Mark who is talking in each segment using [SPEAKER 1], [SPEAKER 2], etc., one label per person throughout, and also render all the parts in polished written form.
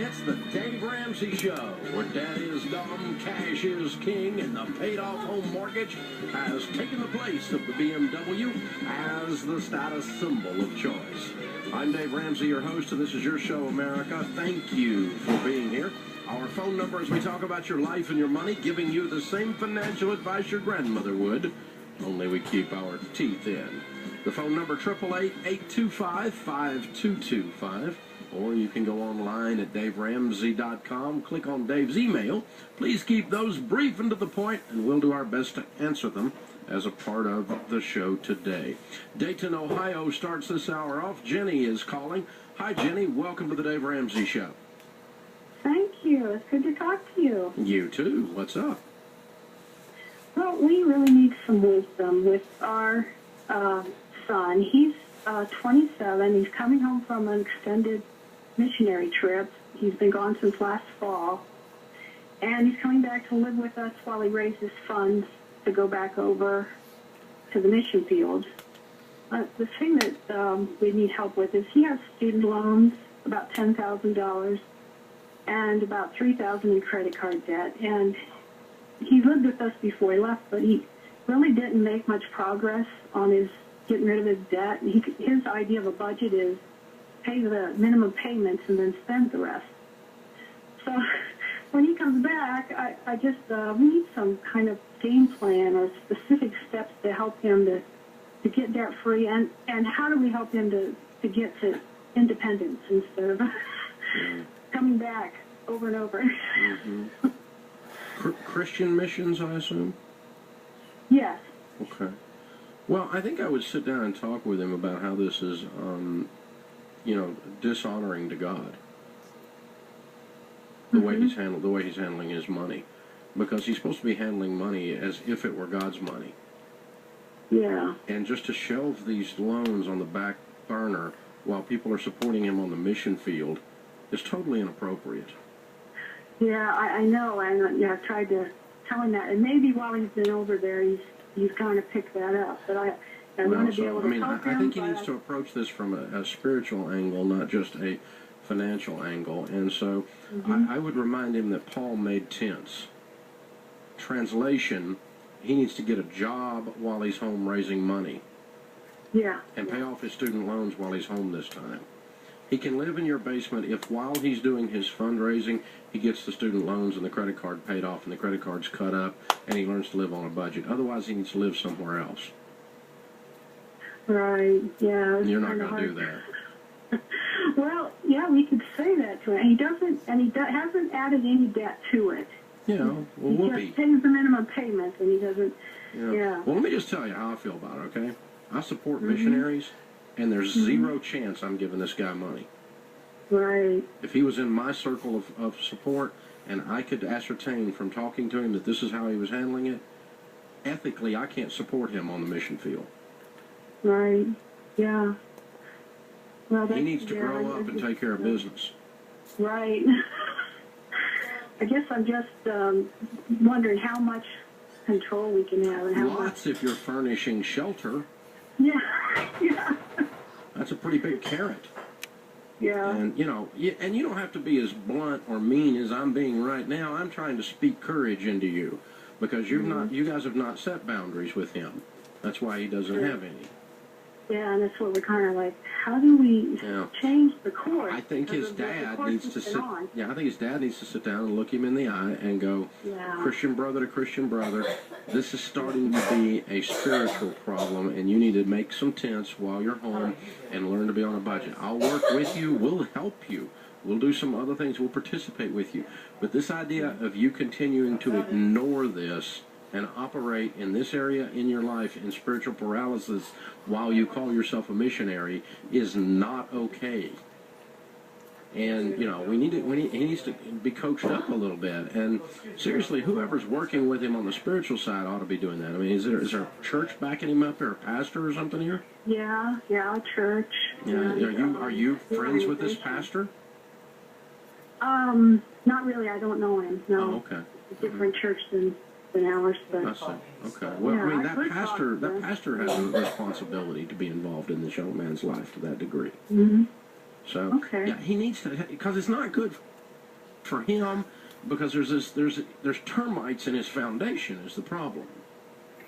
[SPEAKER 1] It's the Dave Ramsey Show, where debt is dumb, cash is king, and the paid-off home mortgage has taken the place of the BMW as the status symbol of choice. I'm Dave Ramsey, your host, and this is your show, America. Thank you for being here. Our phone number as we talk about your life and your money, giving you the same financial advice your grandmother would, only we keep our teeth in. The phone number, 888-825-5225. Or you can go online at daveramsey.com, click on Dave's email. Please keep those brief and to the point, and we'll do our best to answer them as a part of the show today. Dayton, Ohio starts this hour off. Jenny is calling. Hi, Jenny. Welcome to the Dave Ramsey Show.
[SPEAKER 2] Thank you. It's good to talk to you.
[SPEAKER 1] You too. What's up?
[SPEAKER 2] Well, we really need some wisdom with our son. He's 27. He's coming home from an extended missionary trip. He's been gone since last fall, and he's coming back to live with us while he raises funds to go back over to the mission field. The thing that we need help with is he has student loans, about $10,000, and about $3,000 in credit card debt. And he lived with us before he left, but he really didn't make much progress on his getting rid of his debt. His idea of a budget is pay the minimum payments and then spend the rest. So when he comes back, I just we need some kind of game plan or specific steps to help him to get debt free, and how do we help him to get to independence instead of coming back over and over.
[SPEAKER 1] Mm-hmm. Christian missions, I assume?
[SPEAKER 2] Yes.
[SPEAKER 1] Okay. Well, I think I would sit down and talk with him about how this is, dishonoring to God. The way he's handling his money, because he's supposed to be handling money as if it were God's money.
[SPEAKER 2] Yeah.
[SPEAKER 1] And just to shelve these loans on the back burner while people are supporting him on the mission field is totally inappropriate.
[SPEAKER 2] Yeah, I know, and I've tried to tell him that, and maybe while he's been over there, he's kind of picked that up. But I want to be able to help him.
[SPEAKER 1] I think he needs to approach this from a spiritual angle, not just a financial angle. And so I would remind him that Paul made tents. Translation, he needs to get a job while he's home raising money.
[SPEAKER 2] Yeah.
[SPEAKER 1] And pay off his student loans while he's home this time. He can live in your basement if while he's doing his fundraising, he gets the student loans and the credit card paid off and the credit card's cut up and he learns to live on a budget. Otherwise, he needs to live somewhere else.
[SPEAKER 2] Right, yeah.
[SPEAKER 1] And you're not going to do that.
[SPEAKER 2] Well, yeah, we could say that to him. He hasn't added any debt to it.
[SPEAKER 1] Yeah, well,
[SPEAKER 2] he just pays the minimum payments, and he doesn't, yeah.
[SPEAKER 1] Well, let me just tell you how I feel about it, okay? I support missionaries, and there's zero chance I'm giving this guy money.
[SPEAKER 2] Right.
[SPEAKER 1] If he was in my circle of support, and I could ascertain from talking to him that this is how he was handling it, ethically, I can't support him on the mission field.
[SPEAKER 2] Right, yeah. Well,
[SPEAKER 1] he needs to grow up and take care of business.
[SPEAKER 2] Right. I guess I'm just wondering how much control we can have. And how
[SPEAKER 1] Lots if you're furnishing shelter.
[SPEAKER 2] Yeah, yeah.
[SPEAKER 1] That's a pretty big carrot.
[SPEAKER 2] Yeah.
[SPEAKER 1] And, you don't have to be as blunt or mean as I'm being right now. I'm trying to speak courage into you because you guys have not set boundaries with him. That's why he doesn't have any.
[SPEAKER 2] Yeah, and that's what we're kind of like, how do we change the course?
[SPEAKER 1] I think his dad needs to sit. Yeah, I think his dad needs to sit down and look him in the eye and go, Christian brother to Christian brother, this is starting to be a spiritual problem, and you need to make some tents while you're home and learn to be on a budget. I'll work with you. We'll help you. We'll do some other things. We'll participate with you. But this idea of you continuing to ignore this and operate in this area in your life in spiritual paralysis while you call yourself a missionary is not okay. And you know, he needs to be coached up a little bit. And seriously, whoever's working with him on the spiritual side ought to be doing that. I mean, is there a church backing him up, or a pastor or something here?
[SPEAKER 2] Yeah, church.
[SPEAKER 1] Yeah. Are you friends with this pastor?
[SPEAKER 2] Not really. I don't know him. No.
[SPEAKER 1] Oh, okay.
[SPEAKER 2] It's a different church than ours. But
[SPEAKER 1] I see. Okay. Well,
[SPEAKER 2] yeah,
[SPEAKER 1] I mean, that pastor has a responsibility to be involved in this young man's life to that degree.
[SPEAKER 2] Mm-hmm.
[SPEAKER 1] So
[SPEAKER 2] okay.
[SPEAKER 1] yeah, he needs to, because it's not good for him, because there's termites in his foundation is the problem,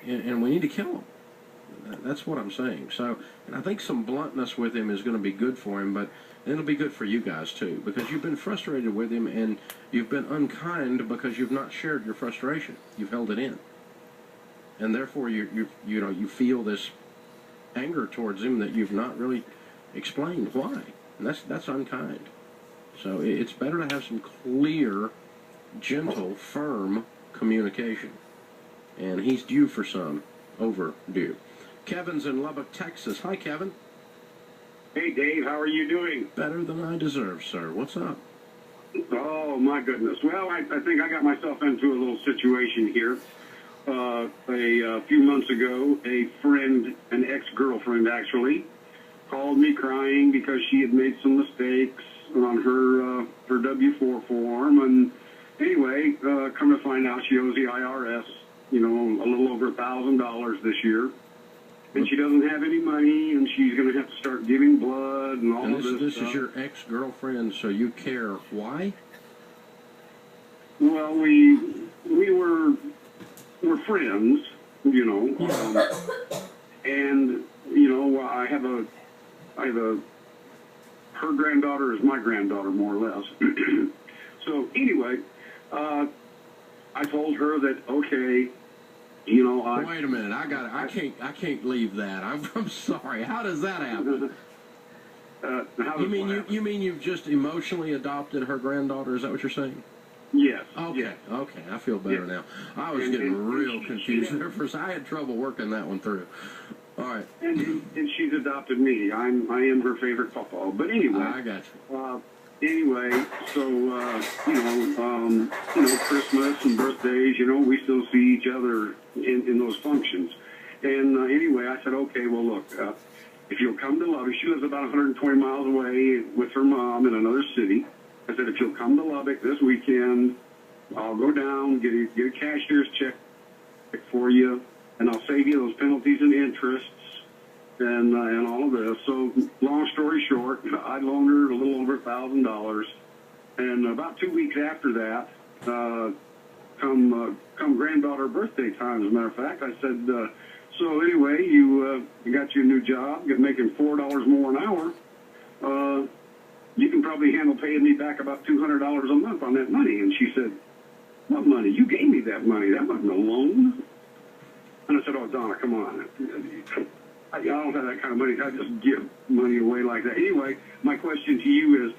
[SPEAKER 1] and we need to kill him. That's what I'm saying. So, and I think some bluntness with him is going to be good for him, but it'll be good for you guys too, because you've been frustrated with him and you've been unkind because you've not shared your frustration. You've held it in, and therefore you feel this anger towards him that you've not really explained why, and that's unkind. So it's better to have some clear, gentle, firm communication, and he's due for some overdue. Kevin's in Lubbock, Texas. Hi, Kevin.
[SPEAKER 3] Hey, Dave. How are you doing?
[SPEAKER 1] Better than I deserve, sir. What's up?
[SPEAKER 3] Oh, my goodness. Well, I think I got myself into a little situation here. A few months ago, a friend, an ex-girlfriend actually, called me crying because she had made some mistakes on her W-4 form. And anyway, come to find out she owes the IRS, a little over $1,000 this year. And she doesn't have any money, and she's going to have to start giving blood and all of this
[SPEAKER 1] This
[SPEAKER 3] stuff.
[SPEAKER 1] is your ex-girlfriend, so you care why?
[SPEAKER 3] Well, we're friends, and I have her granddaughter is my granddaughter, more or less. So anyway, I told her that okay.
[SPEAKER 1] Wait a minute. I can't leave that. I'm sorry. How does that happen? You mean you've just emotionally adopted her granddaughter? Is that what you're saying?
[SPEAKER 3] Yes.
[SPEAKER 1] Okay.
[SPEAKER 3] Yes.
[SPEAKER 1] Okay. I feel better now. I was getting real confused there first. I had trouble working that one through. All right.
[SPEAKER 3] And she's adopted me. I am her favorite papa. But anyway.
[SPEAKER 1] I got you.
[SPEAKER 3] Anyway, so, Christmas and birthdays, we still see each other in those functions. And anyway, I said, okay, well, look, if you'll come to Lubbock, she lives about 120 miles away with her mom in another city. I said, if you'll come to Lubbock this weekend, I'll go down, get a cashier's check for you, and I'll save you those penalties and interests. And all of this. So, long story short, I loaned her a little over $1,000. And about 2 weeks after that, come granddaughter birthday time, as a matter of fact, I said, so anyway, you got your new job, you're making $4 more an hour. You can probably handle paying me back about $200 a month on that money. And she said, what money? You gave me that money. That wasn't a loan. And I said, oh, Donna, come on. I don't have that kind of money. I just give money away like that. Anyway, my question to you is,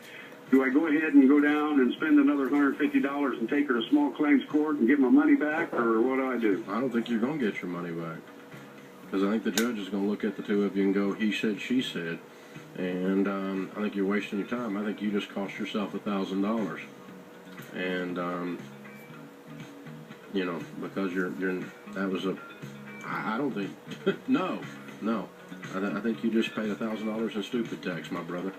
[SPEAKER 3] do I go ahead and go down and spend another $150 and take her to small claims court and get my money back, or what do I do?
[SPEAKER 1] I don't think you're going to get your money back, because I think the judge is going to look at the two of you and go, he said, she said. And I think you're wasting your time. I think you just cost yourself $1,000. And, because that was I don't think, no. I think you just paid $1,000 in stupid tax, my brother.